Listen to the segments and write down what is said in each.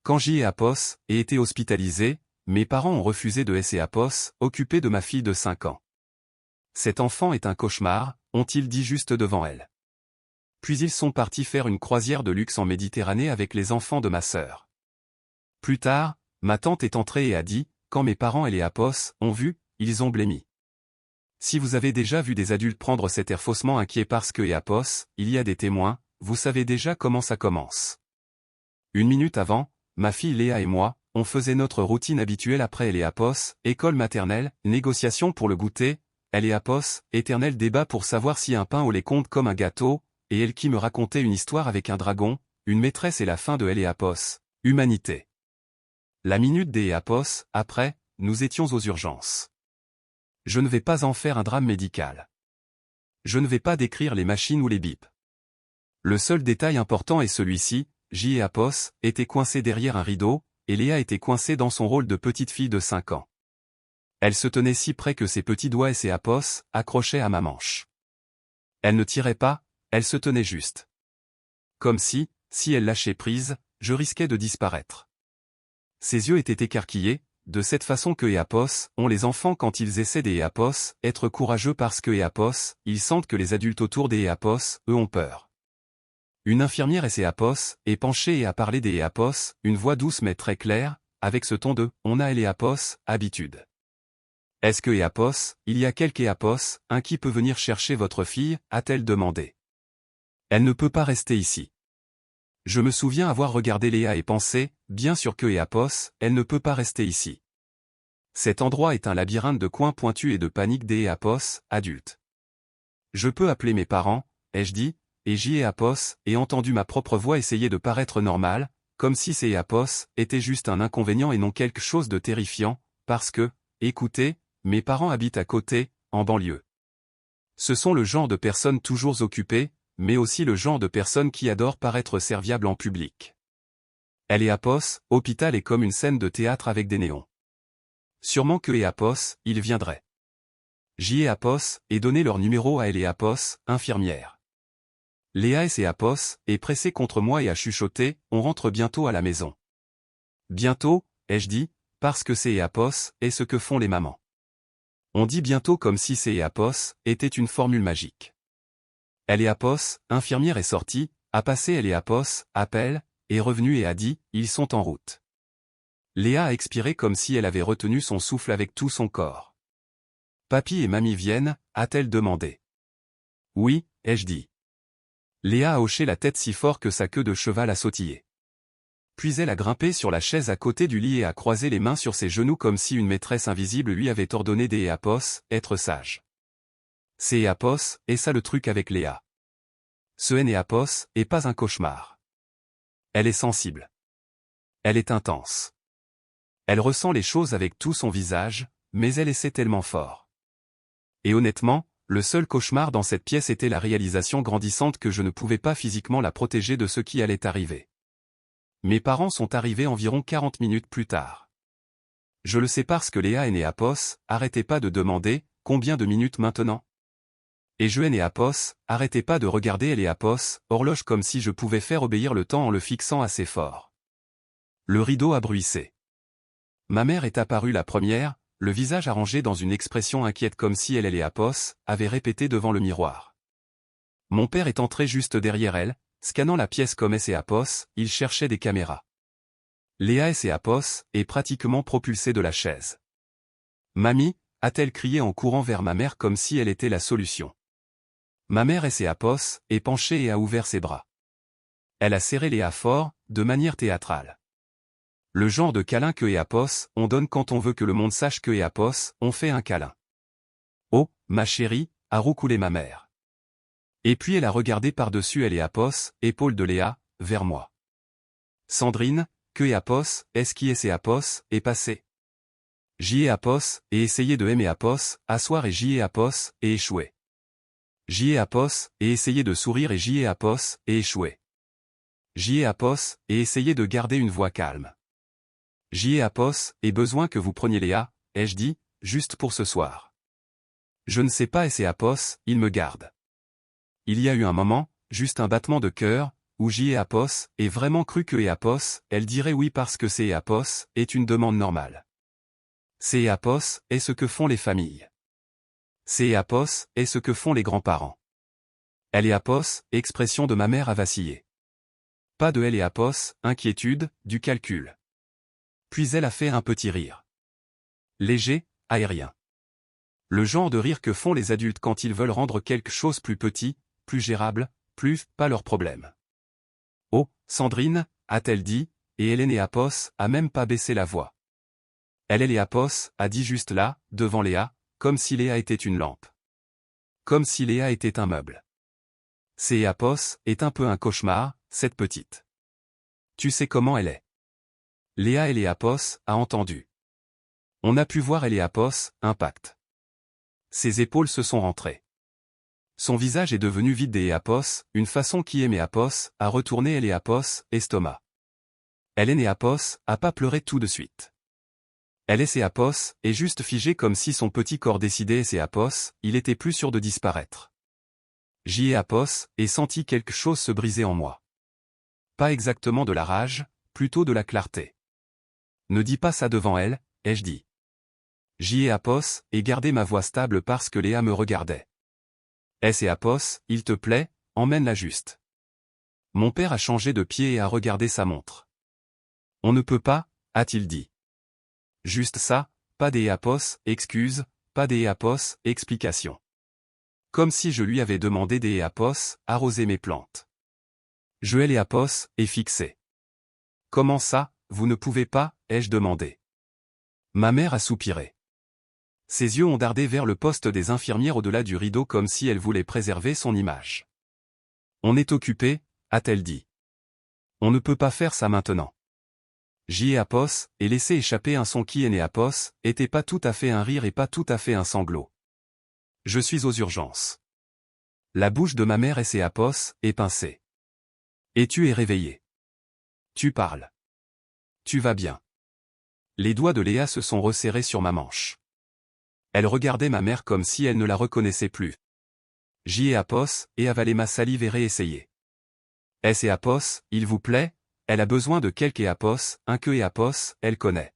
Quand J et Apos ai été hospitalisés, mes parents ont refusé de laisser Apos occupé de ma fille de 5 ans. Cet enfant est un cauchemar, ont-ils dit juste devant elle. Puis ils sont partis faire une croisière de luxe en Méditerranée avec les enfants de ma sœur. Plus tard, ma tante est entrée et a dit, quand mes parents et les Apos ont vu, ils ont blêmi. Si vous avez déjà vu des adultes prendre cet air faussement inquiet parce que et Apos, il y a des témoins, vous savez déjà comment ça commence. Une minute avant, ma fille Léa et moi, on faisait notre routine habituelle après elle et Apos, école maternelle, négociation pour le goûter, elle et Apos, éternel débat pour savoir si un pain au lait compte comme un gâteau, et elle qui me racontait une histoire avec un dragon, une maîtresse et la fin de elle et Apos, humanité. La minute des et Apos, après, nous étions aux urgences. Je ne vais pas en faire un drame médical. Je ne vais pas décrire les machines ou les bips. Le seul détail important est celui-ci, J et Apos étaient coincés derrière un rideau, et Léa était coincée dans son rôle de petite fille de 5 ans. Elle se tenait si près que ses petits doigts et ses Apos accrochaient à ma manche. Elle ne tirait pas, elle se tenait juste. Comme si elle lâchait prise, je risquais de disparaître. Ses yeux étaient écarquillés, de cette façon que Apos ont les enfants quand ils essaient des Apos, être courageux parce que Apos, ils sentent que les adultes autour des Apos, eux ont peur. Une infirmière et ses Apos est penchée et a parlé des Apos, une voix douce mais très claire, avec ce ton de « on a les Apos, habitude ». Est-ce que Apos, il y a quelque Apos, un qui peut venir chercher votre fille, a-t-elle demandé. Elle ne peut pas rester ici. Je me souviens avoir regardé Léa et pensé, bien sûr que Apos, elle ne peut pas rester ici. Cet endroit est un labyrinthe de coins pointus et de panique des Apos, adultes. Je peux appeler mes parents, ai-je dit, et J et Apos, ai entendu ma propre voix essayer de paraître normale, comme si ces Apos étaient juste un inconvénient et non quelque chose de terrifiant, parce que, écoutez, mes parents habitent à côté, en banlieue. Ce sont le genre de personnes toujours occupées, mais aussi le genre de personnes qui adorent paraître serviables en public. Elle et Apos, hôpital est comme une scène de théâtre avec des néons. Sûrement que et Apos, ils viendraient. J et Apos, et donné leur numéro à elle et Apos, infirmière. Léa et ses Apos, est pressée contre moi et a chuchoté, on rentre bientôt à la maison. Bientôt, ai-je dit, parce que c'est Apos, est ce que font les mamans. On dit bientôt comme si c'est Apos, était une formule magique. Elle et Apos, infirmière est sortie, a passé elle et Apos, appel, est revenue et a dit, ils sont en route. Léa a expiré comme si elle avait retenu son souffle avec tout son corps. Papy et mamie viennent, a-t-elle demandé. Oui, ai-je dit. Léa a hoché la tête si fort que sa queue de cheval a sautillé. Puis elle a grimpé sur la chaise à côté du lit et a croisé les mains sur ses genoux comme si une maîtresse invisible lui avait ordonné des Apos, être sage. C'est Apos, et ça le truc avec Léa. Ce N et Apos est pas un cauchemar. Elle est sensible. Elle est intense. Elle ressent les choses avec tout son visage, mais elle essaie tellement fort. Et honnêtement, le seul cauchemar dans cette pièce était la réalisation grandissante que je ne pouvais pas physiquement la protéger de ce qui allait arriver. Mes parents sont arrivés environ 40 minutes plus tard. Je le sais parce que Léa et Apos arrêtaient pas de demander « Combien de minutes maintenant ?» Et je et Apos arrêtaient pas de regarder elle et Apos, horloge comme si je pouvais faire obéir le temps en le fixant assez fort. Le rideau a bruissé. Ma mère est apparue la première, le visage arrangé dans une expression inquiète comme si elle et Apos avaient répété devant le miroir. Mon père est entré juste derrière elle, scannant la pièce comme S et Apos, il cherchait des caméras. Léa et Apos est pratiquement propulsée de la chaise. Mamie, a-t-elle crié en courant vers ma mère comme si elle était la solution. Ma mère et Apos est penchée et a ouvert ses bras. Elle a serré Léa fort, de manière théâtrale. Le genre de câlin que Apos on donne quand on veut que le monde sache que Apos on fait un câlin. Oh, ma chérie, a roucoulé ma mère. Et puis elle a regardé par-dessus elle et Apos, épaule de Léa, vers moi. Sandrine, que Apos, est-ce qui est Apos, est passé. J'y ai Apos, et essayé de aimer Apos, asseoir et j'y ai Apos, et échoué. J'y ai Apos, et essayé de sourire et j'y ai Apos, et échoué. J'y ai Apos, et essayé de garder une voix calme. J'y ai Apos, et besoin que vous preniez Léa, ai-je dit, juste pour ce soir. Je ne sais pas et c'est Apos, il me garde. Il y a eu un moment, juste un battement de cœur, où J.Apos est vraiment cru que Apos, elle dirait oui parce que c'est Apos est une demande normale. C'est Apos est ce que font les familles. C'est Apos est ce que font les grands-parents. Elle et Apos, expression de ma mère a vacillé. Pas de elle et Apos, inquiétude, du calcul. Puis elle a fait un petit rire. Léger, aérien. Le genre de rire que font les adultes quand ils veulent rendre quelque chose plus petit, plus gérable, plus, pas leur problème. Oh, Sandrine, a-t-elle dit, et Hélène et Apos a même pas baissé la voix. Elle et Apos a dit juste là, devant Léa, comme si Léa était une lampe. Comme si Léa était un meuble. C'est Apos est un peu un cauchemar, cette petite. Tu sais comment elle est. Léa et Apos a entendu. On a pu voir elle et Apos, impact. Ses épaules se sont rentrées. Son visage est devenu vide des Apos, une façon qui aimait Apos, à retourner elle et Apos, estomac. Hélène et Apos a pas pleuré tout de suite. Elle et Apos est juste figée comme si son petit corps décidait et Apos, il était plus sûr de disparaître. J'y ai Apos, et senti quelque chose se briser en moi. Pas exactement de la rage, plutôt de la clarté. Ne dis pas ça devant elle, ai-je dit. J'y ai Apos, et gardé ma voix stable parce que Léa me regardait. Et Apos, il te plaît, emmène-la juste. Mon père a changé de pied et a regardé sa montre. On ne peut pas, a-t-il dit. Juste ça, pas des Apos, excuses, pas des Apos, explications. Comme si je lui avais demandé des Apos, arroser mes plantes. Je les Apos, est fixé. Comment ça, vous ne pouvez pas, ai-je demandé. Ma mère a soupiré. Ses yeux ont dardé vers le poste des infirmières au-delà du rideau comme si elle voulait préserver son image. On est occupé, a-t-elle dit. On ne peut pas faire ça maintenant. J'y ai Apos, et laissé échapper un son qui est Apos, était pas tout à fait un rire et pas tout à fait un sanglot. Je suis aux urgences. La bouche de ma mère et Apos est pincée. Et tu es réveillé. Tu parles. Tu vas bien. Les doigts de Léa se sont resserrés sur ma manche. Elle regardait ma mère comme si elle ne la reconnaissait plus. J'y ai Apos, et avalé ma salive et réessayé. Et Apos, il vous plaît, elle a besoin de quelque Apos, un que Apos, elle connaît.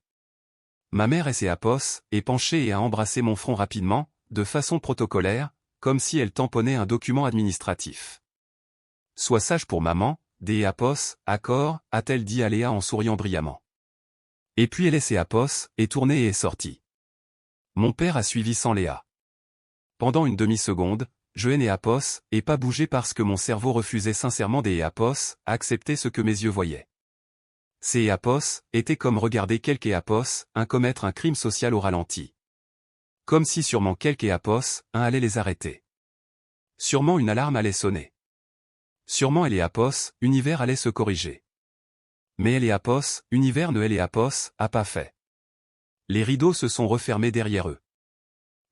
Ma mère et Apos, est penchée et a embrassé mon front rapidement, de façon protocolaire, comme si elle tamponnait un document administratif. Sois sage pour maman, des Apos, accord, a-t-elle dit à Léa en souriant brillamment. Et puis elle et Apos, est tournée et est sortie. Mon père a suivi sans Léa. Pendant une demi-seconde, je n'ai Apos, et pas bougé parce que mon cerveau refusait sincèrement des Apos, à accepter ce que mes yeux voyaient. Ces Apos, étaient comme regarder quelque Apos, un commettre un crime social au ralenti. Comme si sûrement quelque Apos, un allait les arrêter. Sûrement une alarme allait sonner. Sûrement elle et Apos, univers allait se corriger. Mais elle et Apos, univers ne elle et Apos, a pas fait. Les rideaux se sont refermés derrière eux.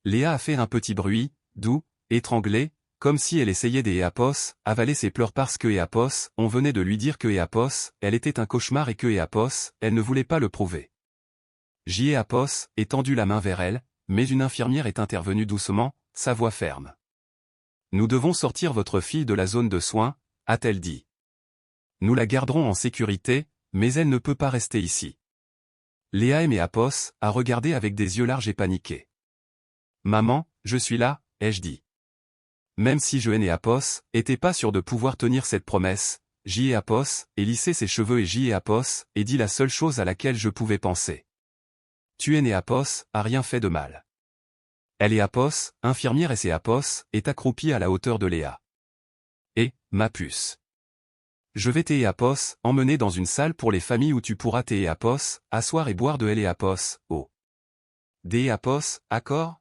Léa a fait un petit bruit, doux, étranglé, comme si elle essayait des Apos, avaler ses pleurs parce que Apos, on venait de lui dire que Apos, elle était un cauchemar et que Apos, elle ne voulait pas le prouver. J'y ai Apos, étendu la main vers elle, mais une infirmière est intervenue doucement, sa voix ferme. Nous devons sortir votre fille de la zone de soins, a-t-elle dit. Nous la garderons en sécurité, mais elle ne peut pas rester ici. Léa et Apos a regardé avec des yeux larges et paniqués. Maman, je suis là, ai-je dit. Même si je et Apos, était pas sûr de pouvoir tenir cette promesse, j'y ai Apos, et lissé ses cheveux et j'y ai Apos, et dit la seule chose à laquelle je pouvais penser. Tu es né Apos, a rien fait de mal. Elle est Apos, infirmière et Apos, est accroupie à la hauteur de Léa. Et, ma puce. Je vais Apos, emmener dans une salle pour les familles où tu pourras Apos, asseoir et boire de elle et Apos, oh. Des Apos, accord?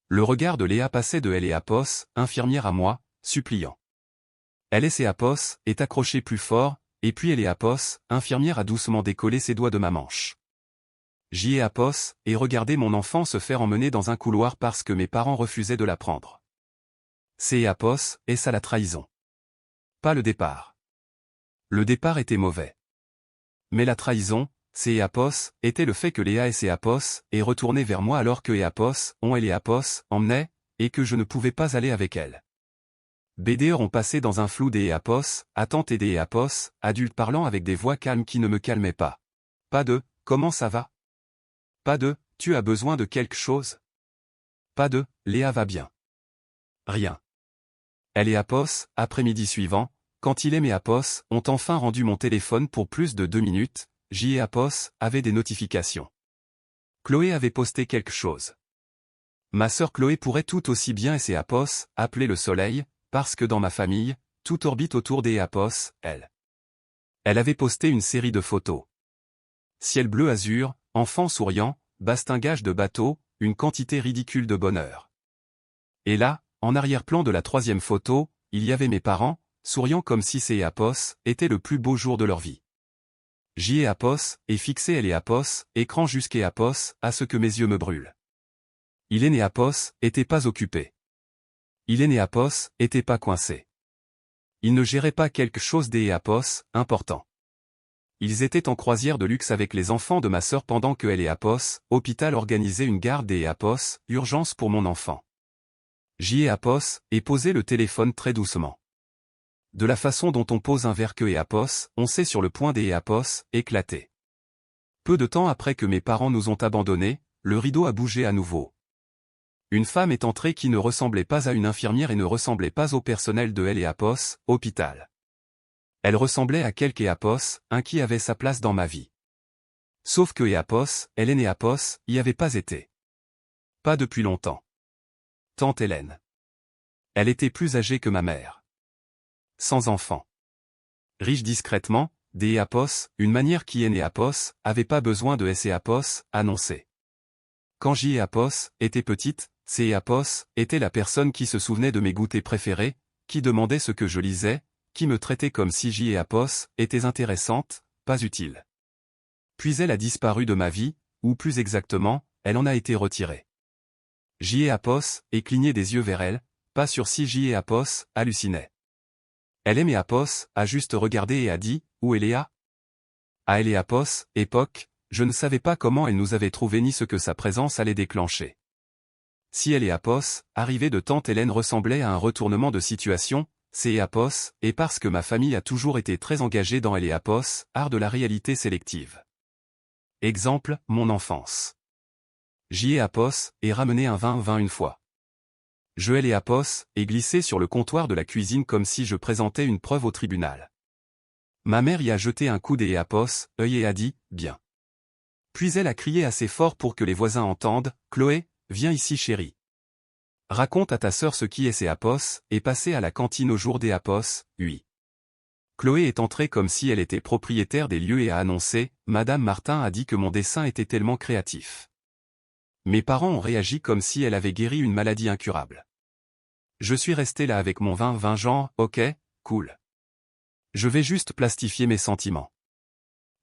Le regard de Léa passait de elle et Apos, infirmière à moi, suppliant. Elle et Apos, est accrochée plus fort, et puis elle et Apos, infirmière a doucement décollé ses doigts de ma manche. J'y ai Apos, et regardé mon enfant se faire emmener dans un couloir parce que mes parents refusaient de la prendre. C'est Apos, et ça la trahison. Pas le départ. Le départ était mauvais. Mais la trahison, c'est Apos, était le fait que Léa et Apos, est retourné vers moi alors que Apos, on et Apos, emmenaient, et que je ne pouvais pas aller avec elle. BDR ont passé dans un flou des apos, attentes et des apos, adultes parlant avec des voix calmes qui ne me calmaient pas. Pas de « comment ça va ?» Pas de « tu as besoin de quelque chose ?» Pas de « Léa va bien ?» Rien. Elle et Apos, après-midi suivant, quand il et mes Apos ont enfin rendu mon téléphone pour plus de 2 minutes, J et Apos avaient des notifications. Chloé avait posté quelque chose. Ma sœur Chloé pourrait tout aussi bien et ses Apos appeler le soleil, parce que dans ma famille, tout orbite autour des Apos, elle. Elle avait posté une série de photos. Ciel bleu azur, enfant souriant, bastingage de bateau, une quantité ridicule de bonheur. Et là, en arrière-plan de la 3e photo, il y avait mes parents, souriant comme si ces Apos étaient le plus beau jour de leur vie. J'y ai Apos, et fixé elle et Apos, écran jusqu'à Apos, à ce que mes yeux me brûlent. Il est né Apos, était pas occupé. Il est né Apos, était pas coincé. Il ne gérait pas quelque chose des Apos, important. Ils étaient en croisière de luxe avec les enfants de ma sœur pendant que elle et Apos, hôpital organisait une garde des Apos, urgence pour mon enfant. J'y ai Apos, et posé le téléphone très doucement. De la façon dont on pose un verre que et Apos, on sait sur le point des Apos, éclater. Peu de temps après que mes parents nous ont abandonnés, le rideau a bougé à nouveau. Une femme est entrée qui ne ressemblait pas à une infirmière et ne ressemblait pas au personnel de elle et Apos, hôpital. Elle ressemblait à quelque Apos, un qui avait sa place dans ma vie. Sauf que Apos, Hélène et Apos, y avait pas été. Pas depuis longtemps. Tante Hélène. Elle était plus âgée que ma mère. Sans enfant. Riche discrètement, des Apos, une manière qui est née Apos, avait pas besoin de S et Apos, annoncé. Quand J et Apos était petite, C et Apos était la personne qui se souvenait de mes goûters préférés, qui demandait ce que je lisais, qui me traitait comme si J et Apos étaient intéressantes, pas utiles. Puis elle a disparu de ma vie, ou plus exactement, elle en a été retirée. J et Apos, et clignait des yeux vers elle, pas sur si J et Apos, hallucinait. Elle aimait Apos, a juste regardé et a dit, où est Léa ? À elle et Apos, époque, je ne savais pas comment elle nous avait trouvé ni ce que sa présence allait déclencher. Si elle et Apos, arrivée de tante Hélène ressemblait à un retournement de situation, c'est Apos, et parce que ma famille a toujours été très engagée dans elle et Apos, art de la réalité sélective. Exemple, mon enfance. J'y ai Apos, et ramené un vin une fois. Je elle et Apos, et glissé sur le comptoir de la cuisine comme si je présentais une preuve au tribunal. Ma mère y a jeté un coup d'œil et Apos, œil et a dit, bien. Puis elle a crié assez fort pour que les voisins entendent, Chloé, viens ici chérie. Raconte à ta sœur ce qui est ces Apos, et passez à la cantine au jour des Apos, oui. Chloé est entrée comme si elle était propriétaire des lieux et a annoncé, Madame Martin a dit que mon dessin était tellement créatif. Mes parents ont réagi comme si elle avait guéri une maladie incurable. Je suis resté là avec mon vin genre, ok, cool. Je vais juste plastifier mes sentiments.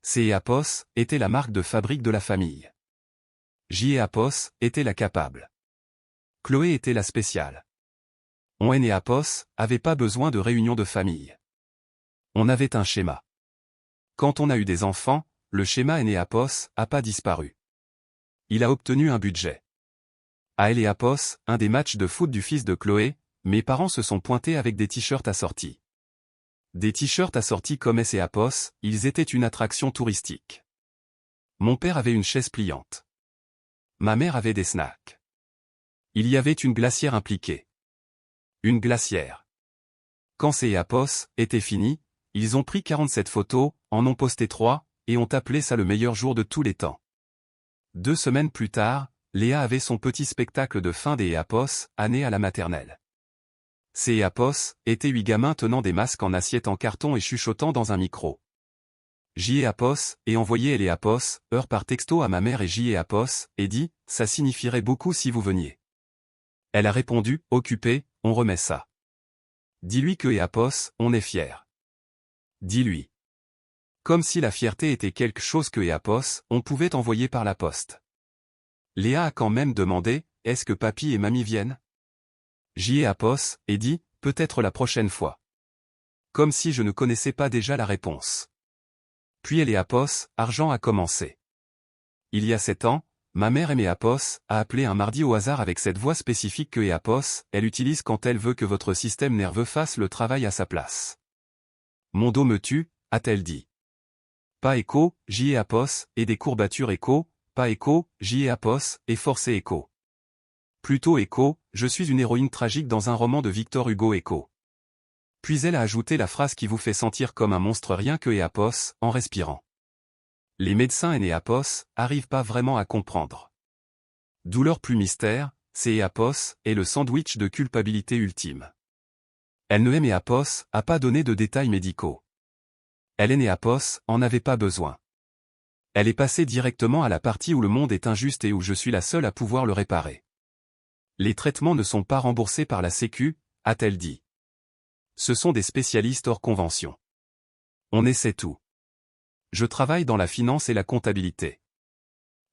C et Apos était la marque de fabrique de la famille. J et Apos était la capable. Chloé était la spéciale. On et Apos avait pas besoin de réunion de famille. On avait un schéma. Quand on a eu des enfants, le schéma et Apos a pas disparu. Il a obtenu un budget. À elle et Apos, un des matchs de foot du fils de Chloé, mes parents se sont pointés avec des t-shirts assortis. Des t-shirts assortis comme S et Apos, ils étaient une attraction touristique. Mon père avait une chaise pliante. Ma mère avait des snacks. Il y avait une glacière impliquée. Une glacière. Quand C et Apos étaient finis, ils ont pris 47 photos, en ont posté 3, et ont appelé ça le meilleur jour de tous les temps. 2 semaines plus tard, Léa avait son petit spectacle de fin des Apos, année à la maternelle. Ces Apos étaient 8 gamins tenant des masques en assiette en carton et chuchotant dans un micro. J et Apos, et envoyé les Apos, heure par texto à ma mère et J et Apos, et dit, ça signifierait beaucoup si vous veniez. Elle a répondu, occupé, on remet ça. Dis-lui que et Apos, on est fiers. Dis-lui. Comme si la fierté était quelque chose que et Apos, on pouvait envoyer par la poste. Léa a quand même demandé, est-ce que papy et mamie viennent ? J et Apos, et dit, peut-être la prochaine fois. Comme si je ne connaissais pas déjà la réponse. Puis elle et Apos, argent a commencé. Il y a 7 ans, ma mère aimait Apos, a appelé un mardi au hasard avec cette voix spécifique que Apos, elle utilise quand elle veut que votre système nerveux fasse le travail à sa place. Mon dos me tue, a-t-elle dit. Pas écho, j'y ai Apos, et des courbatures écho, pas écho, j'y ai Apos, et forcé écho. Plutôt écho, je suis une héroïne tragique dans un roman de Victor Hugo écho. Puis elle a ajouté la phrase qui vous fait sentir comme un monstre rien que Apos, en respirant. Les médecins et Apos arrivent pas vraiment à comprendre. Douleur plus mystère, c'est Apos, et le sandwich de culpabilité ultime. Elle ne aimait Apos, a pas donné de détails médicaux. Elle est Apos, en avait pas besoin. Elle est passée directement à la partie où le monde est injuste et où je suis la seule à pouvoir le réparer. Les traitements ne sont pas remboursés par la Sécu, a-t-elle dit. Ce sont des spécialistes hors convention. On essaie tout. Je travaille dans la finance et la comptabilité.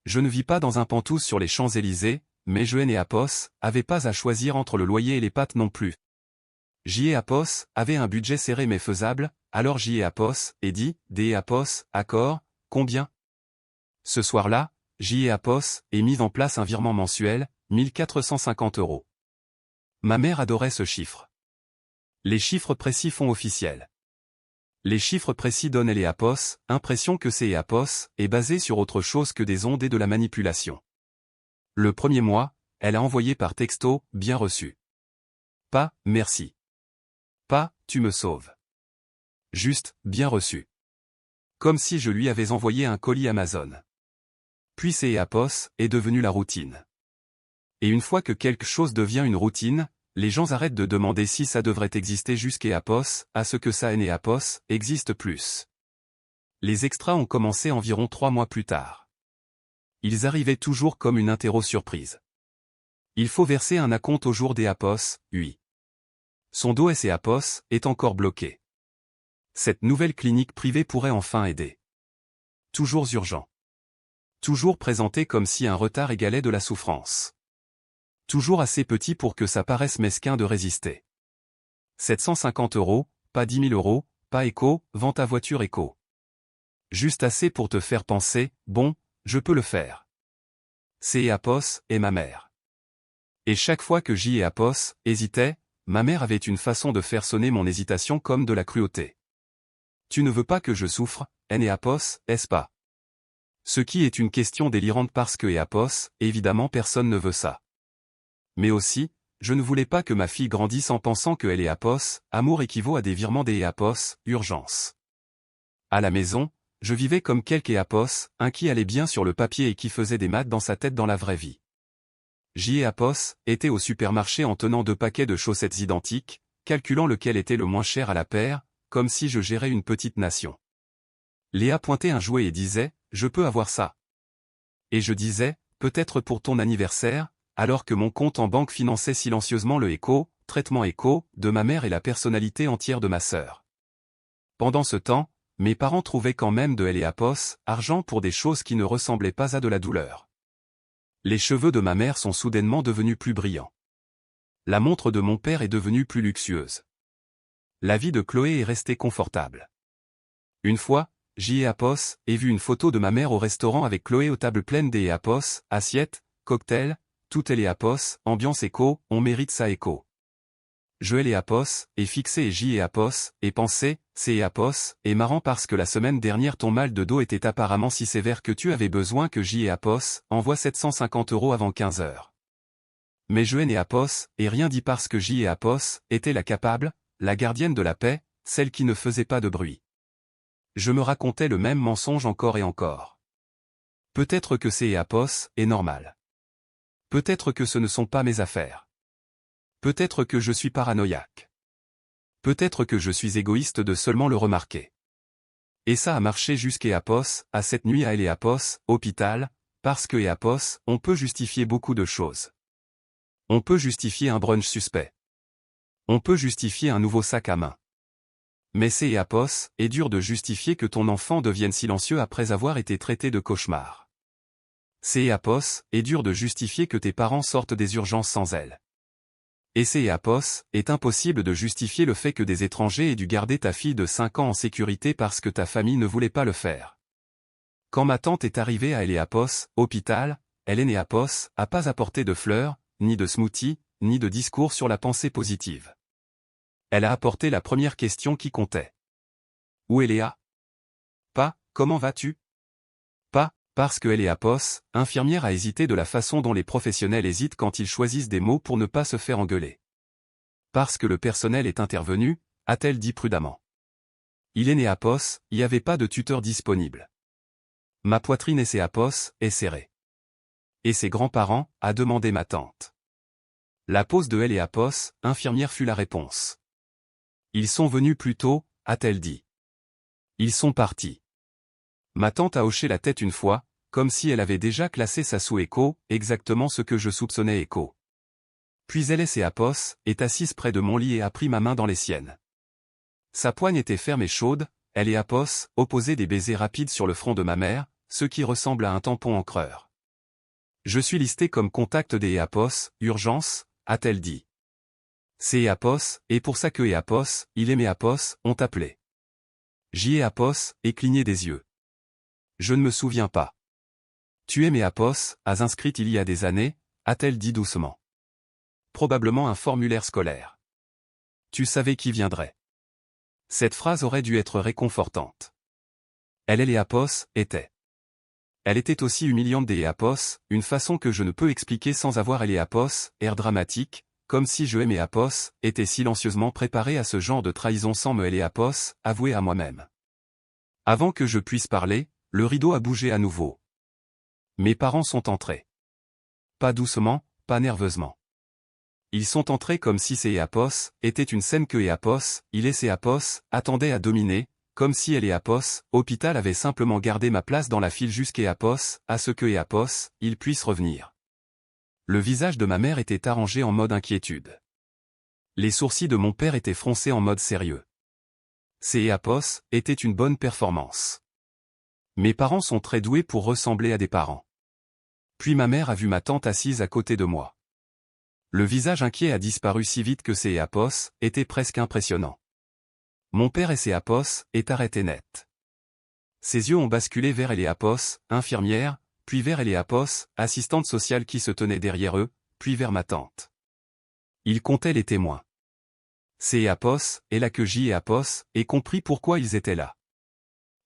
Je ne vis pas dans un pantouse sur les Champs-Élysées, mais je et Apos avait pas à choisir entre le loyer et les pâtes non plus. J. Apos avait un budget serré mais faisable, alors J. Apos et dit, D. Apos, accord, combien? Ce soir-là, J. Apos est mis en place un virement mensuel, 1450 €. Ma mère adorait ce chiffre. Les chiffres précis font officiel. Les chiffres précis donnent et Apos, impression que c'est Apos est basé sur autre chose que des ondes et de la manipulation. Le premier mois, elle a envoyé par texto, bien reçu. Pas, merci. Pas, tu me sauves. Juste, bien reçu. Comme si je lui avais envoyé un colis Amazon. Puis c'est Apos est devenu la routine. Et une fois que quelque chose devient une routine, les gens arrêtent de demander si ça devrait exister jusqu'à Apos, à ce que ça et Apos existe plus. Les extras ont commencé environ 3 mois plus tard. Ils arrivaient toujours comme une interro surprise. Il faut verser un acompte au jour des Apos, oui. Son dos et Apos est encore bloqué. Cette nouvelle clinique privée pourrait enfin aider. Toujours urgent. Toujours présenté comme si un retard égalait de la souffrance. Toujours assez petit pour que ça paraisse mesquin de résister. 750 €, pas 10 000 €, pas écho, vends ta voiture écho. Juste assez pour te faire penser, bon, je peux le faire. C'est Apos et ma mère. Et chaque fois que J et Apos hésitaient, ma mère avait une façon de faire sonner mon hésitation comme de la cruauté. Tu ne veux pas que je souffre, N et Apos, est-ce pas? Ce qui est une question délirante parce que Apos, évidemment personne ne veut ça. Mais aussi, je ne voulais pas que ma fille grandisse en pensant que elle et Apos, amour équivaut à des virements des Apos, urgence. À la maison, je vivais comme quelque Apos, un qui allait bien sur le papier et qui faisait des maths dans sa tête dans la vraie vie. J. Apos était au supermarché en tenant 2 paquets de chaussettes identiques, calculant lequel était le moins cher à la paire, comme si je gérais une petite nation. Léa pointait un jouet et disait, je peux avoir ça. Et je disais, peut-être pour ton anniversaire, alors que mon compte en banque finançait silencieusement le traitement écho, de ma mère et la personnalité entière de ma sœur. Pendant ce temps, mes parents trouvaient quand même de Apos, argent pour des choses qui ne ressemblaient pas à de la douleur. Les cheveux de ma mère sont soudainement devenus plus brillants. La montre de mon père est devenue plus luxueuse. La vie de Chloé est restée confortable. Une fois, J. Apos ai vu une photo de ma mère au restaurant avec Chloé aux tables pleines des Apos, assiettes, cocktails, tout Apos, ambiance écho, on mérite ça écho. Je Apos, et fixé et J. Apos, et pensé, c'est Apos, et marrant parce que la semaine dernière ton mal de dos était apparemment si sévère que tu avais besoin que J. Apos envoie 750 € avant 15 heures. Mais je Apos, et rien dit parce que J. Apos était la capable, la gardienne de la paix, celle qui ne faisait pas de bruit. Je me racontais le même mensonge encore et encore. Peut-être que c'est Apos est normal. Peut-être que ce ne sont pas mes affaires. Peut-être que je suis paranoïaque. Peut-être que je suis égoïste de seulement le remarquer. Et ça a marché jusqu'à Apos, à cette nuit à Apos, hôpital, parce que Apos, on peut justifier beaucoup de choses. On peut justifier un brunch suspect. On peut justifier un nouveau sac à main. Mais c'est Apos, est dur de justifier que ton enfant devienne silencieux après avoir été traité de cauchemar. C'est Apos, est dur de justifier que tes parents sortent des urgences sans elle. Et c'est Apos, est impossible de justifier le fait que des étrangers aient dû garder ta fille de 5 ans en sécurité parce que ta famille ne voulait pas le faire. Quand ma tante est arrivée à Apos, hôpital, Apos a pas apporté de fleurs, ni de smoothie, ni de discours sur la pensée positive. Elle a apporté la première question qui comptait. Où est Léa? Pas, comment vas-tu? Pas, parce que Apos, infirmière, a hésité de la façon dont les professionnels hésitent quand ils choisissent des mots pour ne pas se faire engueuler. Parce que le personnel est intervenu, a-t-elle dit prudemment. Il est né Apos, il n'y avait pas de tuteur disponible. Ma poitrine Apos est serrée. Et ses grands-parents, a demandé ma tante. La pause de Apos, infirmière, fut la réponse. Ils sont venus plus tôt, a-t-elle dit. Ils sont partis. Ma tante a hoché la tête une fois, comme si elle avait déjà classé ça sous écho, exactement ce que je soupçonnais écho. Puis Apos est assise près de mon lit et a pris ma main dans les siennes. Sa poigne était ferme et chaude, Apos opposait des baisers rapides sur le front de ma mère, ce qui ressemble à un tampon encreur. Je suis listé comme contact des Apos, urgence, a-t-elle dit. C'est Apos, et pour ça que Apos, il et Apos, ont appelé. J'y Apos, et cligné des yeux. Je ne me souviens pas. Tu es Apos, as inscrite il y a des années, a-t-elle dit doucement. Probablement un formulaire scolaire. Tu savais qui viendrait. Cette phrase aurait dû être réconfortante. Apos était. Elle était aussi humiliante des Apos, une façon que je ne peux expliquer sans avoir Apos, air dramatique, comme si je Apos, était silencieusement préparé à ce genre de trahison sans me Apos, avouer à moi-même. Avant que je puisse parler, le rideau a bougé à nouveau. Mes parents sont entrés. Pas doucement, pas nerveusement. Ils sont entrés comme si ces Apos était une scène que Apos, il et ses Apos, attendaient à dominer, comme si Apos, hôpital avait simplement gardé ma place dans la file jusqu'à Apos, à ce que Apos, il puisse revenir. Le visage de ma mère était arrangé en mode inquiétude. Les sourcils de mon père étaient froncés en mode sérieux. Ces Apos était une bonne performance. Mes parents sont très doués pour ressembler à des parents. Puis ma mère a vu ma tante assise à côté de moi. Le visage inquiet a disparu si vite que ces Apos était presque impressionnant. Mon père et ses Apos est arrêté net. Ses yeux ont basculé vers Apos, infirmière, puis vers Apos, assistante sociale qui se tenait derrière eux, puis vers ma tante. Ils comptaient les témoins. Ces Apos, et là que Apos, et compris pourquoi ils étaient là.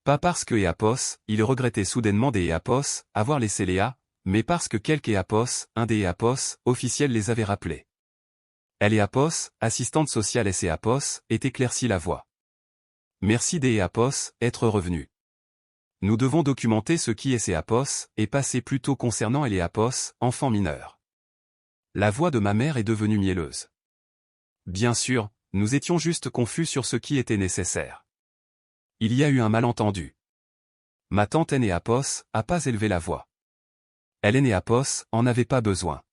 Pas parce que Apos, il regrettait soudainement des Apos, avoir laissé Léa, mais parce que quelques Apos, un des Apos, officiels les avait rappelés. Apos, assistante sociale et Apos, est éclairci la voix. Merci des Apos, être revenu. Nous devons documenter ce qui est Apos, et passer plutôt concernant Apos, enfant mineur. La voix de ma mère est devenue mielleuse. Bien sûr, nous étions juste confus sur ce qui était nécessaire. Il y a eu un malentendu. Ma tante Apos a pas élevé la voix. Apos en avait pas besoin.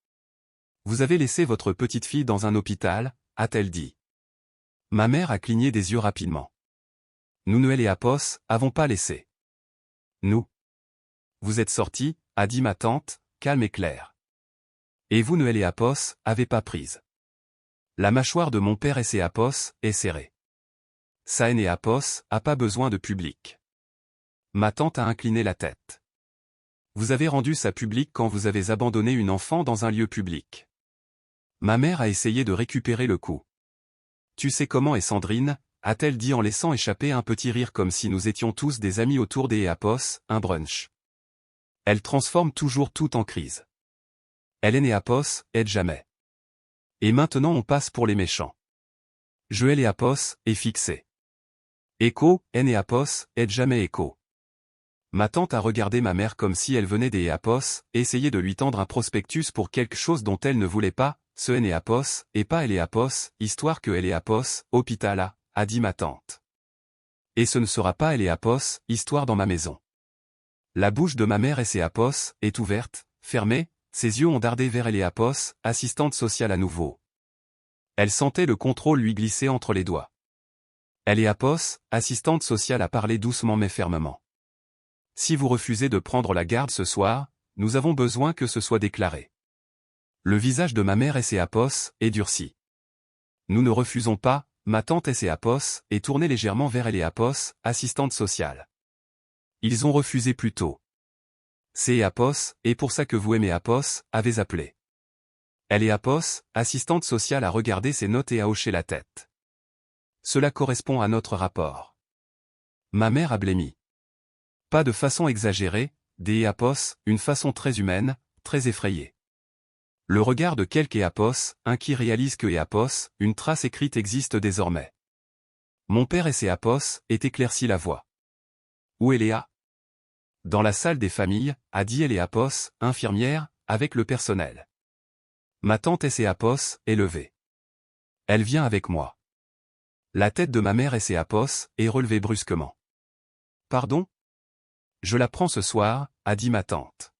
Vous avez laissé votre petite fille dans un hôpital, a-t-elle dit. Ma mère a cligné des yeux rapidement. Nous ne Apos avons pas laissé. Nous. Vous êtes sortis, a dit ma tante, calme et claire. Et vous ne Apos avez pas prise. La mâchoire de mon père Apos est serrée. Ça Apos a pas besoin de public. Ma tante a incliné la tête. Vous avez rendu ça public quand vous avez abandonné une enfant dans un lieu public. Ma mère a essayé de récupérer le coup. Tu sais comment est Sandrine, a-t-elle dit en laissant échapper un petit rire comme si nous étions tous des amis autour des Apos, un brunch. Elle transforme toujours tout en crise. Apos, aide jamais. Et maintenant on passe pour les méchants. Je Apos, est fixé. Écho, Apos, aide jamais écho. Ma tante a regardé ma mère comme si elle venait des Apos, essayer de lui tendre un prospectus pour quelque chose dont elle ne voulait pas, ce Apos, et pas Apos, histoire que Apos, hôpital a dit ma tante. Et ce ne sera pas Apos, histoire dans ma maison. La bouche de ma mère Apos est ouverte, fermée, ses yeux ont dardé vers Apos, assistante sociale à nouveau. Elle sentait le contrôle lui glisser entre les doigts. Apos, assistante sociale a parlé doucement mais fermement. Si vous refusez de prendre la garde ce soir, nous avons besoin que ce soit déclaré. Le visage de ma mère Apos est durci. Nous ne refusons pas, ma tante Apos est tournée légèrement vers Apos, assistante sociale. Ils ont refusé plus tôt. C'est Apos, et pour ça que vous aimez Apos, avez appelé. Elle est Apos, assistante sociale à regarder ses notes et à hocher la tête. Cela correspond à notre rapport. Ma mère a blêmi. Pas de façon exagérée, des Apos, une façon très humaine, très effrayée. Le regard de quelque Apos, un qui réalise que Apos, une trace écrite existe désormais. Mon père et ses Apos, est éclairci la voix. Où est Léa? Dans la salle des familles, a dit elle est Apos, infirmière, avec le personnel. Ma tante et ses Apos, est levée. Elle vient avec moi. La tête de ma mère et ses Apos, est relevée brusquement. Pardon? Je la prends ce soir, a dit ma tante.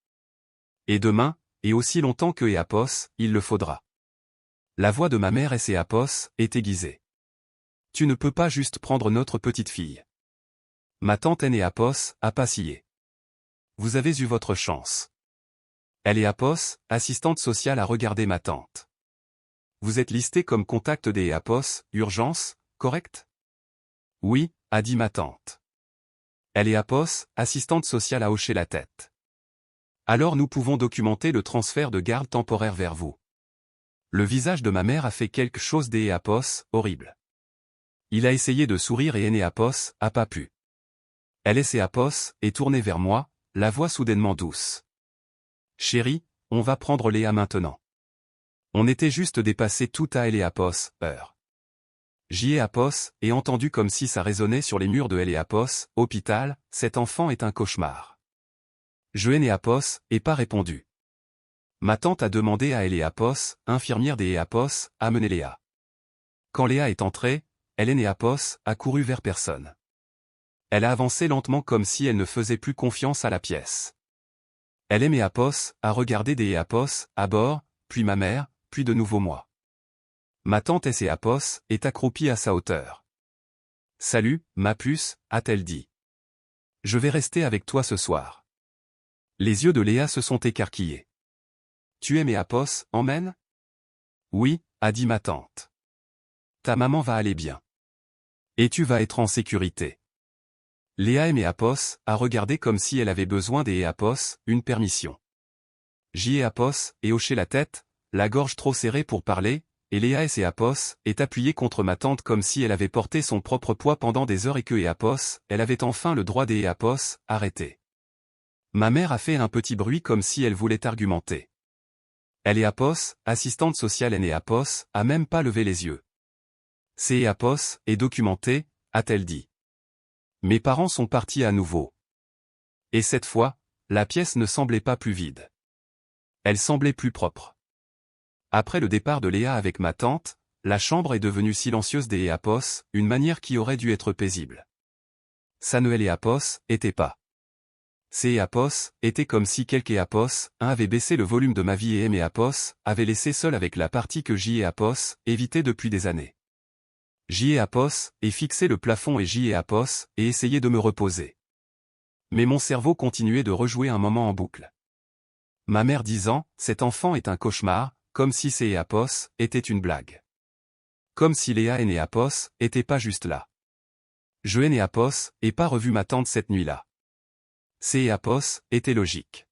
Et demain, et aussi longtemps que Apos, il le faudra. La voix de ma mère et ses Apos, est aiguisée. Tu ne peux pas juste prendre notre petite fille. Ma tante aînée Apos, a passillé. Vous avez eu votre chance. Elle est Apos, assistante sociale à regarder ma tante. Vous êtes listé comme contact des Apos, urgence, correct? Oui, a dit ma tante. Elle est Apos, assistante sociale à hocher la tête. Alors nous pouvons documenter le transfert de garde temporaire vers vous. Le visage de ma mère a fait quelque chose des Apos, horrible. Il a essayé de sourire et Aîné Apos, a pas pu. Elle est Apos, est tournée vers moi, la voix soudainement douce. Chérie, on va prendre Léa maintenant. On était juste dépassé tout à Apos, heure. J'y ai Apos, et entendu comme si ça résonnait sur les murs de Apos, hôpital, cet enfant est un cauchemar. Je ai Apos, et pas répondu. Ma tante a demandé à Apos, infirmière des Apos, à mener Léa. Quand Léa est entrée, Apos, a couru vers personne. Elle a avancé lentement comme si elle ne faisait plus confiance à la pièce. Elle aimait Apos, a regardé des Apos, à bord, puis ma mère, puis de nouveau moi. Ma tante et Apos, est accroupie à sa hauteur. Salut, ma puce, a-t-elle dit. Je vais rester avec toi ce soir. Les yeux de Léa se sont écarquillés. Tu aimes Apos, emmène? Oui, a dit ma tante. Ta maman va aller bien. Et tu vas être en sécurité. Léa aimait Apos, a regardé comme si elle avait besoin des Apos, une permission. J'y ai Apos, et hoché la tête, la gorge trop serrée pour parler, et Léa et Apos, est appuyée contre ma tante comme si elle avait porté son propre poids pendant des heures et que Apos, elle avait enfin le droit des Apos, arrêter. Ma mère a fait un petit bruit comme si elle voulait argumenter. Elle est Apos, assistante sociale et Apos, a même pas levé les yeux. C'est Apos, est documenté, a-t-elle dit. Mes parents sont partis à nouveau. Et cette fois, la pièce ne semblait pas plus vide. Elle semblait plus propre. Après le départ de Léa avec ma tante, la chambre est devenue silencieuse des Apos, une manière qui aurait dû être paisible. Samuel et Apos, étaient pas. Ces Apos, étaient comme si quelque Apos, un avait baissé le volume de ma vie et aimé Apos, avait laissé seul avec la partie que j'y ai Apos, évité depuis des années. J'y ai Apos, et fixé le plafond et j'y ai Apos, et essayé de me reposer. Mais mon cerveau continuait de rejouer un moment en boucle. Ma mère disant, cet enfant est un cauchemar, comme si ces Apos, était une blague. Comme si Léa et Apos, était pas juste là. Je n'ai Apos, et pas revu ma tante cette nuit-là. Ces Apos, était logique.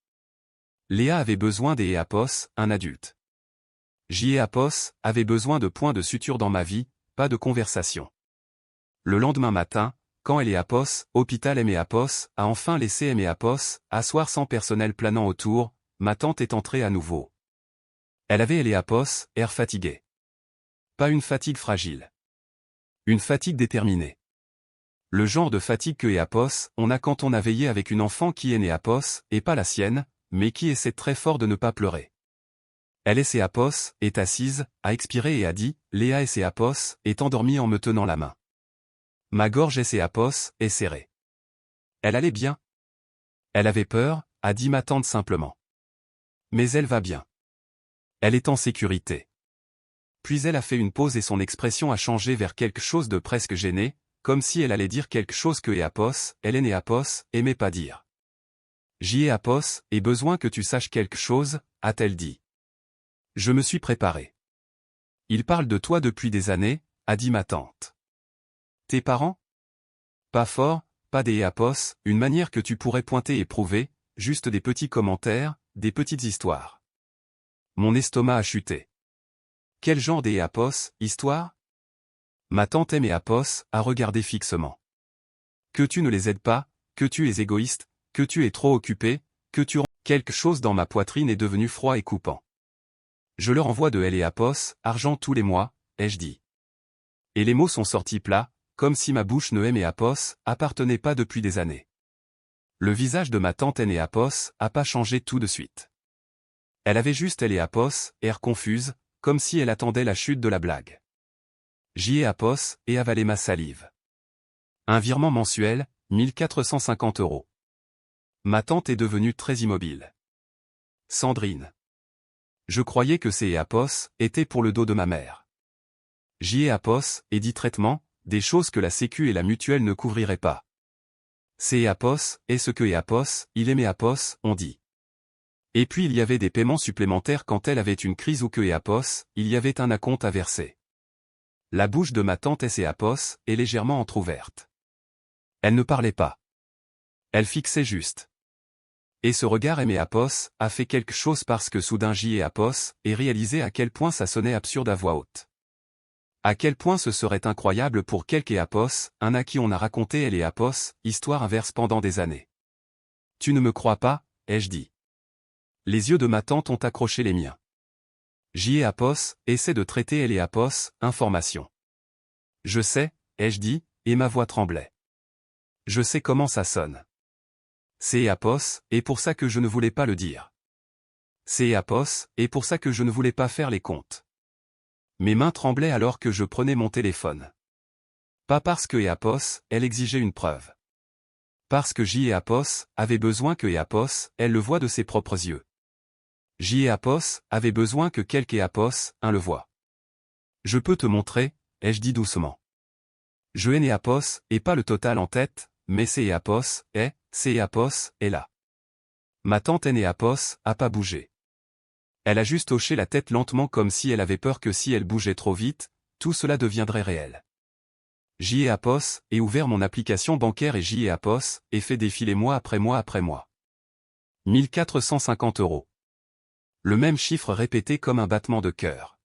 Léa avait besoin des Apos, un adulte. J'y ai Apos, avait besoin de points de suture dans ma vie, pas de conversation. Le lendemain matin, quand Apos, hôpital Apos, a enfin laissé Apos, asseoir sans personnel planant autour, ma tante est entrée à nouveau. Elle avait Apos, air fatigué. Pas une fatigue fragile. Une fatigue déterminée. Le genre de fatigue que Apos, on a quand on a veillé avec une enfant qui est Apos, et pas la sienne, mais qui essaie très fort de ne pas pleurer. Elle et Apos, est assise, a expiré et a dit, Léa et Apos, est endormie en me tenant la main. Ma gorge et Apos, est serrée. Elle allait bien. Elle avait peur, a dit ma tante simplement. Mais elle va bien. Elle est en sécurité. Puis elle a fait une pause et son expression a changé vers quelque chose de presque gêné, comme si elle allait dire quelque chose que Apos, elle et Apos, aimait pas dire. J'y ai Apos, et besoin que tu saches quelque chose, a-t-elle dit. Je me suis préparé. Il parle de toi depuis des années, a dit ma tante. Tes parents? Pas fort, pas des Apos, une manière que tu pourrais pointer et prouver, juste des petits commentaires, des petites histoires. Mon estomac a chuté. Quel genre histoire? Ma tante aime a regardé fixement. Que tu ne les aides pas, que tu es égoïste, que tu es trop occupé, que tu... Quelque chose dans ma poitrine est devenu froid et coupant. Je leur envoie de argent tous les mois, ai-je dit. Et les mots sont sortis plats, comme si ma bouche ne appartenait pas depuis des années. Le visage de ma tante aînée a pas changé tout de suite. Elle avait juste air confuse, comme si elle attendait la chute de la blague. J'y ai et avalé ma salive. Un virement mensuel, 1450 €. Ma tante est devenue très immobile. Sandrine. Je croyais que ces étaient pour le dos de ma mère. J'y ai et dit traitement, des choses que la Sécu et la mutuelle ne couvriraient pas. C'est et ce que il aimait on dit. Et puis il y avait des paiements supplémentaires quand elle avait une crise ou que il y avait un acompte à verser. La bouche de ma tante est légèrement entr'ouverte. Elle ne parlait pas. Elle fixait juste. Et ce regard aimé a fait quelque chose parce que soudain j'y ai et réalisé à quel point ça sonnait absurde à voix haute. À quel point ce serait incroyable pour quelque un à qui on a raconté elle et histoire inverse pendant des années. Tu ne me crois pas, ai-je dit. Les yeux de ma tante ont accroché les miens. J'y ai essaie de traiter elle et information. Je sais, ai-je dit, et ma voix tremblait. Je sais comment ça sonne. C'est et pour ça que je ne voulais pas le dire. C'est et pour ça que je ne voulais pas faire les comptes. Mes mains tremblaient alors que je prenais mon téléphone. Pas parce que elle exigeait une preuve. Parce que J. avait besoin que elle le voie de ses propres yeux. J. avait besoin que quelque un le voie. Je peux te montrer, ai-je dit doucement. Je ai et pas le total en tête, mais c'est est là. Ma tante aînée a pas bougé. Elle a juste hoché la tête lentement comme si elle avait peur que si elle bougeait trop vite, tout cela deviendrait réel. J'y ai et ouvert mon application bancaire et j'y ai et fait défiler mois après mois après mois. 1450 €. Le même chiffre répété comme un battement de cœur.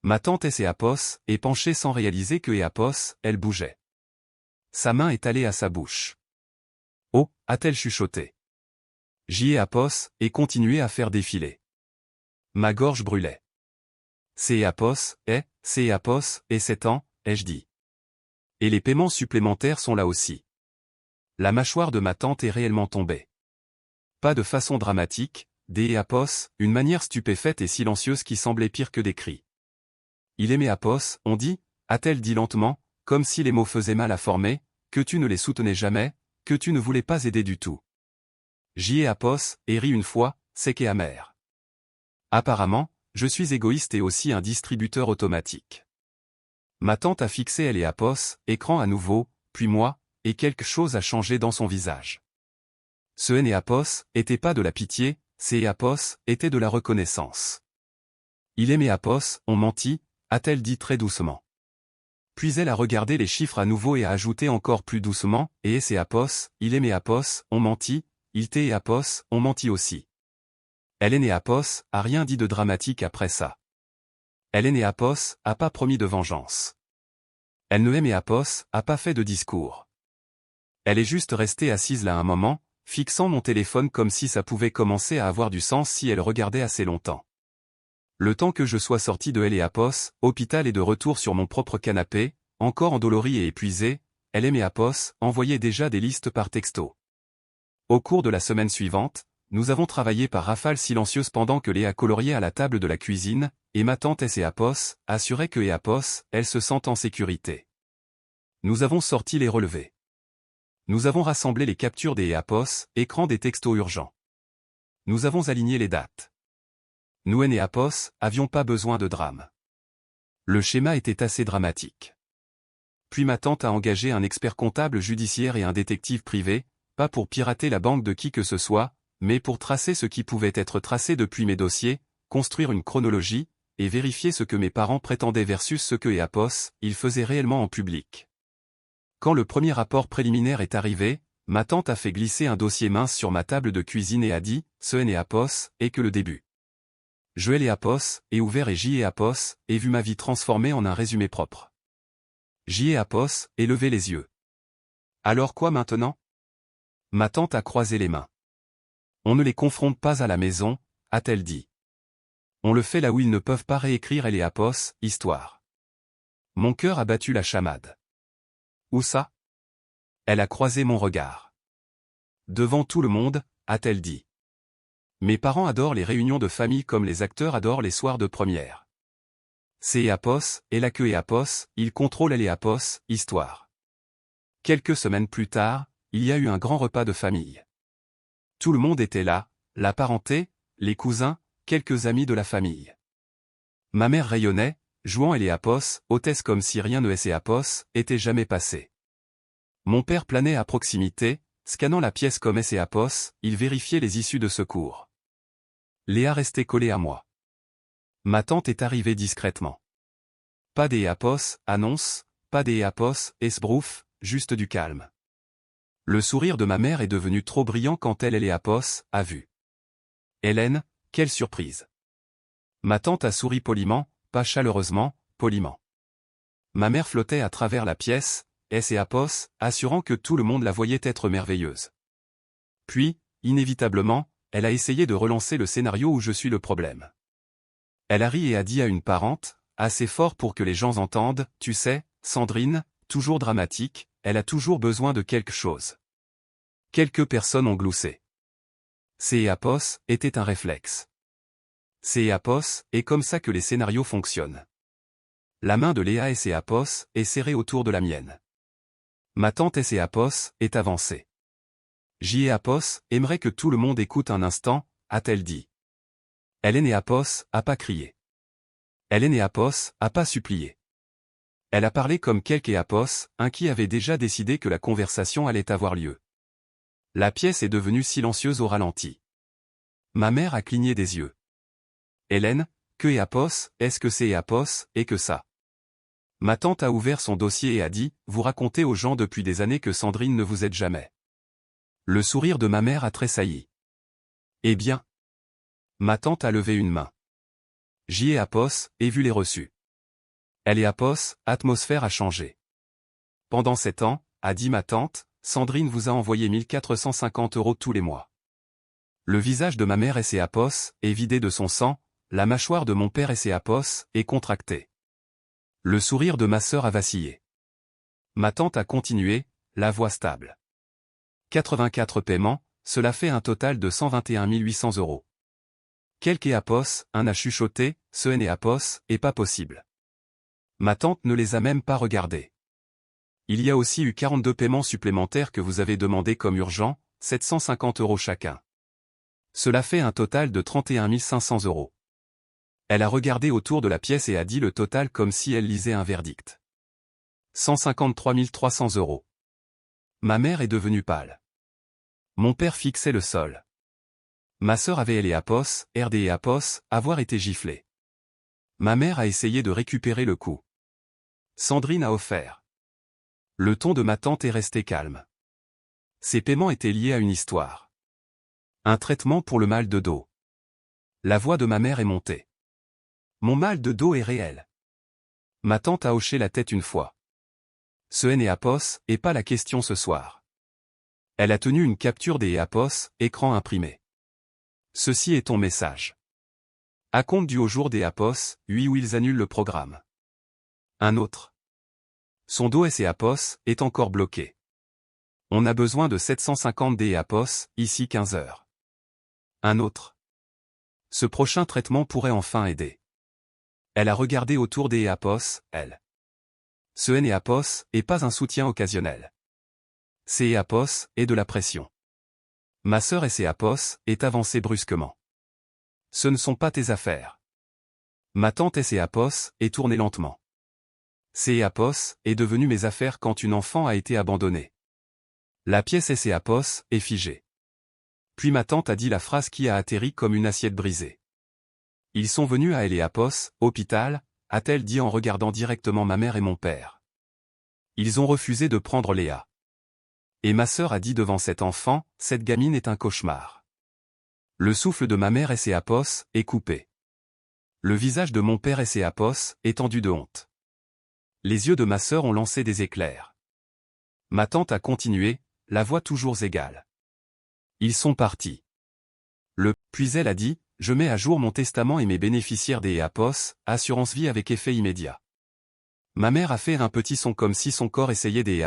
Ma tante est penchée sans réaliser que elle bougeait. Sa main est allée à sa bouche. Oh, a-t-elle chuchoté. J'y ai et continué à faire défiler. Ma gorge brûlait. C'est et 7 ans, ai-je dit. Et les paiements supplémentaires sont là aussi. La mâchoire de ma tante est réellement tombée. Pas de façon dramatique, une manière stupéfaite et silencieuse qui semblait pire que des cris. Il aimait on dit, a-t-elle dit lentement, comme si les mots faisaient mal à former, que tu ne les soutenais jamais, que tu ne voulais pas aider du tout. J'y ai et rit une fois, sec et amer. Apparemment, je suis égoïste et aussi un distributeur automatique. Ma tante a fixé elle et écran à nouveau, puis moi, et quelque chose a changé dans son visage. Ce N et était pas de la pitié, c'est était de la reconnaissance. Il aimait on mentit, a-t-elle dit très doucement. Puis elle a regardé les chiffres à nouveau et a ajouté encore plus doucement, et c'est il aimait on mentit, il t'est et on mentit aussi. Elle est née a rien dit de dramatique après ça. Elle est née a pas promis de vengeance. Elle ne aimait a pas fait de discours. Elle est juste restée assise là un moment, fixant mon téléphone comme si ça pouvait commencer à avoir du sens si elle regardait assez longtemps. Le temps que je sois sorti de elle et hôpital et de retour sur mon propre canapé, encore endolori et épuisé, elle aimait envoyait déjà des listes par texto. Au cours de la semaine suivante, nous avons travaillé par rafales silencieuses pendant que Léa coloriait à la table de la cuisine, et ma tante et assurait que elle se sent en sécurité. Nous avons sorti les relevés. Nous avons rassemblé les captures des écrans des textos urgents. Nous avons aligné les dates. Nous et avions pas besoin de drame. Le schéma était assez dramatique. Puis ma tante a engagé un expert comptable judiciaire et un détective privé, pas pour pirater la banque de qui que ce soit, mais pour tracer ce qui pouvait être tracé depuis mes dossiers, construire une chronologie, et vérifier ce que mes parents prétendaient versus ce que ils faisaient réellement en public. Quand le premier rapport préliminaire est arrivé, ma tante a fait glisser un dossier mince sur ma table de cuisine et a dit, ce N et Apos, et que le début. Je L et Apos, et ouvert et J et Apos, et vu ma vie transformée en un résumé propre. J et Apos, et levé les yeux. Alors quoi maintenant? Ma tante a croisé les mains. On ne les confronte pas à la maison, a-t-elle dit. On le fait là où ils ne peuvent pas réécrire L et Apos, histoire. Mon cœur a battu la chamade. Où ça? Elle a croisé mon regard. Devant tout le monde, a-t-elle dit. Mes parents adorent les réunions de famille comme les acteurs adorent les soirs de première. C'est et Apos, et la queue et Apos, ils contrôlent L et Apos, histoire. Quelques semaines plus tard, il y a eu un grand repas de famille. Tout le monde était là, la parenté, les cousins, quelques amis de la famille. Ma mère rayonnait, jouant L et Apos, hôtesse comme si rien ne S et Apos, était jamais passé. Mon père planait à proximité, scannant la pièce comme S et Apos, il vérifiait les issues de secours. Léa restait collée à moi. Ma tante est arrivée discrètement. Pas des Apos, annonce, pas des Apos, esbrouf, juste du calme. Le sourire de ma mère est devenu trop brillant quand elle et Apos a vu. Hélène, quelle surprise. Ma tante a souri poliment, pas chaleureusement, poliment. Ma mère flottait à travers la pièce, S et Apos, assurant que tout le monde la voyait être merveilleuse. Puis, inévitablement, elle a essayé de relancer le scénario où je suis le problème. Elle a ri et a dit à une parente, assez fort pour que les gens entendent, tu sais, Sandrine, toujours dramatique, elle a toujours besoin de quelque chose. Quelques personnes ont gloussé. C'est et Apos était un réflexe. C'est et Apos, et comme ça que les scénarios fonctionnent. La main de Léa et Apos est serrée autour de la mienne. Ma tante et Apos est avancée. J et Apos aimerait que tout le monde écoute un instant, a-t-elle dit. Hélène et Apos a pas crié. Hélène et Apos a pas supplié. Elle a parlé comme quelque et Apos, un qui avait déjà décidé que la conversation allait avoir lieu. La pièce est devenue silencieuse au ralenti. Ma mère a cligné des yeux. Hélène, que et Apos, est-ce que c'est et Apos, et que ça? Ma tante a ouvert son dossier et a dit, vous racontez aux gens depuis des années que Sandrine ne vous aide jamais. Le sourire de ma mère a tressailli. Eh bien. Ma tante a levé une main. J'y ai Apos, et vu les reçus. Elle et Apos, atmosphère a changé. Pendant 7 ans, a dit ma tante, Sandrine vous a envoyé 1450 € tous les mois. Le visage de ma mère et Apos est vidé de son sang, la mâchoire de mon père et Apos est contractée. Le sourire de ma sœur a vacillé. Ma tante a continué, la voix stable. 84 paiements, cela fait un total de 121 800 €. Quelque et Apos, un a chuchoté, ce N et Apos, est pas possible. Ma tante ne les a même pas regardés. Il y a aussi eu 42 paiements supplémentaires que vous avez demandés comme urgents, 750 € chacun. Cela fait un total de 31 500 €. Elle a regardé autour de la pièce et a dit le total comme si elle lisait un verdict. 153 300 €. Ma mère est devenue pâle. Mon père fixait le sol. Ma sœur avait elle et Apos, RD et Apos, avoir été giflée. Ma mère a essayé de récupérer le coup. Sandrine a offert. Le ton de ma tante est resté calme. Ces paiements étaient liés à une histoire. Un traitement pour le mal de dos. La voix de ma mère est montée. Mon mal de dos est réel. Ma tante a hoché la tête une fois. Ce N et Apos est pas la question ce soir. Elle a tenu une capture des Apos, écran imprimé. Ceci est ton message. Acompte dû au jour des Apos, oui où ils annulent le programme. Un autre. Son dos et Apos est encore bloqué. On a besoin de 750 des Apos, ici 15 heures. Un autre. Ce prochain traitement pourrait enfin aider. Elle a regardé autour des Apos, elle. Ce N et Apos est pas un soutien occasionnel. C'est Apos est de la pression. Ma sœur et Apos est avancée brusquement. Ce ne sont pas tes affaires. Ma tante et Apos est tournée lentement. C'est Apos est devenu mes affaires quand une enfant a été abandonnée. La pièce et Apos est figée. Puis ma tante a dit la phrase qui a atterri comme une assiette brisée. Ils sont venus à elle et Apos, hôpital, a-t-elle dit en regardant directement ma mère et mon père. Ils ont refusé de prendre Léa. Et ma sœur a dit devant cet enfant, cette gamine est un cauchemar. Le souffle de ma mère est coupé. Le visage de mon père est tendu de honte. Les yeux de ma sœur ont lancé des éclairs. Ma tante a continué, la voix toujours égale. Ils sont partis. Puis elle a dit, je mets à jour mon testament et mes bénéficiaires des assurance vie avec effet immédiat. Ma mère a fait un petit son comme si son corps essayait des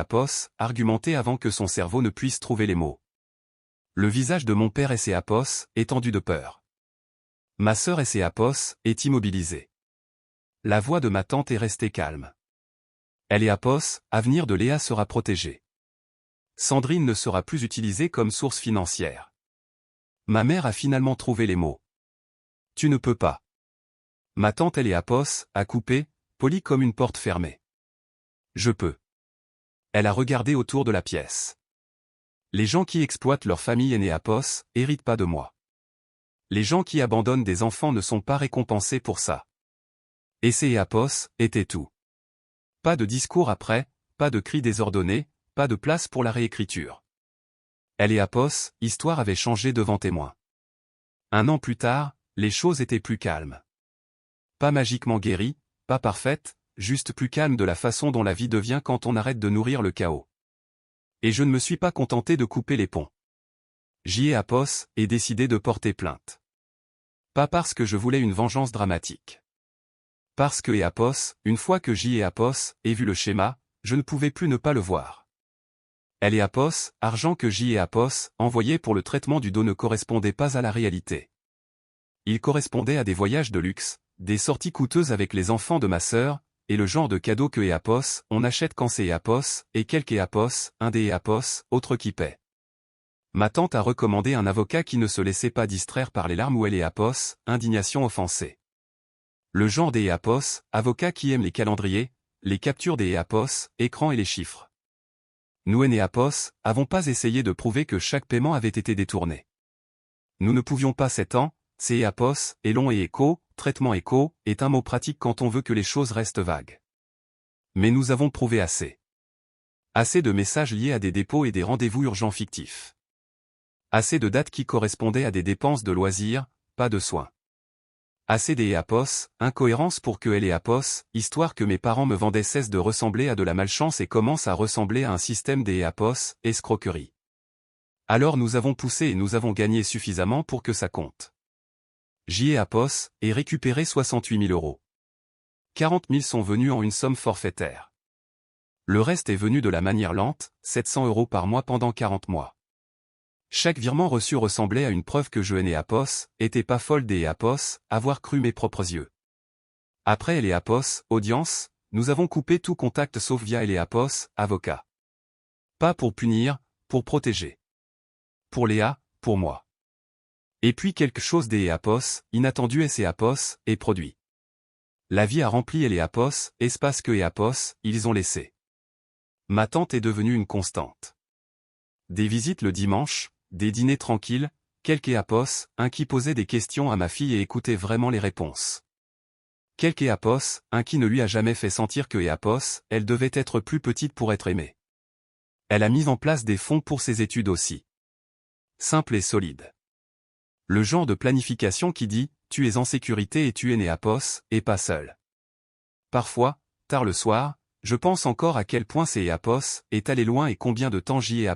argumenter avant que son cerveau ne puisse trouver les mots. Le visage de mon père est tendu de peur. Ma sœur est immobilisée. La voix de ma tante est restée calme. Elle avenir de Léa sera protégé. Sandrine ne sera plus utilisée comme source financière. Ma mère a finalement trouvé les mots. Tu ne peux pas. Ma tante a coupé, polie comme une porte fermée. Je peux. Elle a regardé autour de la pièce. Les gens qui exploitent leur famille aînée héritent pas de moi. Les gens qui abandonnent des enfants ne sont pas récompensés pour ça. Et ces était tout. Pas de discours après, pas de cris désordonnés, pas de place pour la réécriture. Elle histoire avait changé devant témoin. 1 an plus tard, les choses étaient plus calmes. Pas magiquement guéries, pas parfaites, juste plus calmes de la façon dont la vie devient quand on arrête de nourrir le chaos. Et je ne me suis pas contenté de couper les ponts. J'y ai décidé de porter plainte. Pas parce que je voulais une vengeance dramatique. Parce que une fois que j'y ai vu le schéma, je ne pouvais plus ne pas le voir. Elle argent que j'y ai envoyé pour le traitement du dos ne correspondait pas à la réalité. Il correspondait à des voyages de luxe, des sorties coûteuses avec les enfants de ma sœur, et le genre de cadeau que on achète quand c'est et quelques un des autre qui paie. Ma tante a recommandé un avocat qui ne se laissait pas distraire par les larmes ou elle indignation offensée. Le genre des avocat qui aime les calendriers, les captures des écrans et les chiffres. Nous avons pas essayé de prouver que chaque paiement avait été détourné. Nous ne pouvions pas 7 ans, c'est et long et traitement est un mot pratique quand on veut que les choses restent vagues. Mais nous avons prouvé assez. Assez de messages liés à des dépôts et des rendez-vous urgents fictifs. Assez de dates qui correspondaient à des dépenses de loisirs, pas de soins. Assez des incohérences pour que histoire que mes parents me vendaient cesse de ressembler à de la malchance et commence à ressembler à un système des escroquerie. Alors nous avons poussé et nous avons gagné suffisamment pour que ça compte. J'y ai et récupéré 68 000 €. 40 000 sont venus en une somme forfaitaire. Le reste est venu de la manière lente, 700 € par mois pendant 40 mois. Chaque virement reçu ressemblait à une preuve que je était pas folle des avoir cru mes propres yeux. Après les audience, nous avons coupé tout contact sauf via les avocat. Pas pour punir, pour protéger. Pour Léa, pour moi. Et puis quelque chose des inattendu et produit. La vie a rempli les espace que ils ont laissé. Ma tante est devenue une constante. Des visites le dimanche, des dîners tranquilles, quelques un qui posait des questions à ma fille et écoutait vraiment les réponses. Quelques un qui ne lui a jamais fait sentir que elle devait être plus petite pour être aimée. Elle a mis en place des fonds pour ses études aussi. Simple et solide. Le genre de planification qui dit, tu es en sécurité et tu es né et pas seul. Parfois, tard le soir, je pense encore à quel point c'est est allé loin et combien de temps j'y ai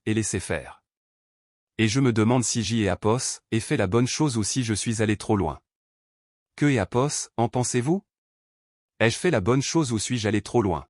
et laissé faire. Et je me demande si j'y ai fait la bonne chose ou si je suis allé trop loin. Que en pensez-vous? Ai-je fait la bonne chose ou suis-je allé trop loin?